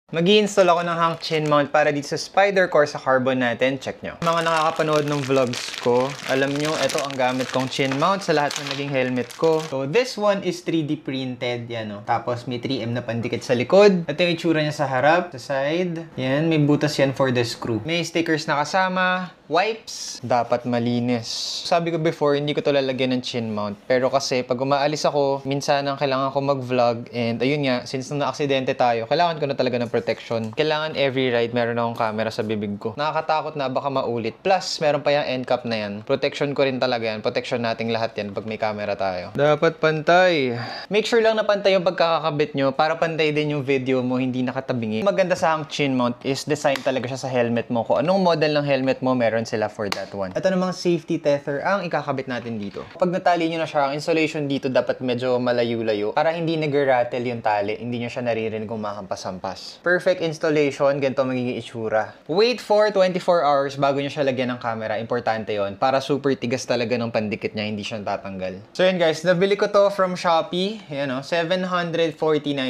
Mag-i-install ako ng hang chin mount para dito sa Spydercore sa carbon natin. Check nyo. Mga nakakapanood ng vlogs ko, alam nyo, ito ang gamit kong chin mount sa lahat ng naging helmet ko. So, this one is 3D printed. Yan o. Tapos, may 3M na pandikit sa likod. Ito yung itsura niya sa harap, sa side. Yan, may butas yan for the screw. May stickers na kasama. Wipes. Dapat malinis. Sabi ko before, hindi ko to lalagyan ng chin mount. Pero kasi, pag umaalis ako, minsan ang kailangan ko mag-vlog. And ayun nga, since nung na-aksidente tayo, kailangan ko na talaga ng protection. Kailangan every ride, meron akong camera sa bibig ko. Nakakatakot na baka maulit. Plus, meron pa yung end cap na yan. Protection ko rin talaga yan. Protection nating lahat yan pag may camera tayo. Dapat pantay. Make sure lang na pantay yung pagkakakabit nyo para pantay din yung video mo, hindi nakatabingi. Maganda sa hang chin mount is design talaga siya sa helmet mo. Kung anong model ng helmet mo, meron sila for that one. Ito namang safety tether ang ikakabit natin dito. Pag natali nyo na siya, ang installation dito dapat medyo malayo-layo para hindi nag-rattle yung tali, hindi nyo siya naririnig kung mahampas-hampas. Perfect installation, ganito magiging itsura. Wait for 24 hours bago nyo siya lagyan ng camera. Importante yon para super tigas talaga ng pandikit niya, hindi siya tatanggal. So yun guys, nabili ko to from Shopee. Yan o, 749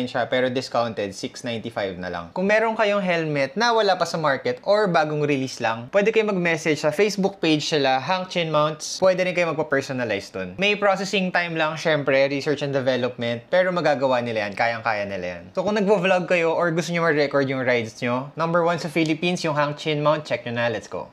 siya pero discounted, 695 na lang. Kung meron kayong helmet na wala pa sa market or bagong release lang, pwede kayo mag-message sa Facebook page sila, Hang Chin Mounts. Pwede rin kayo magpa-personalize dun. May processing time lang, syempre, research and development, pero magagawa nila yan, kayang-kaya nila yan. So kung nagvo-vlog kayo or gusto nyo ma-record yung rides nyo, number 1 sa Philippines, yung Hang Chin Mount, check nyo na, let's go.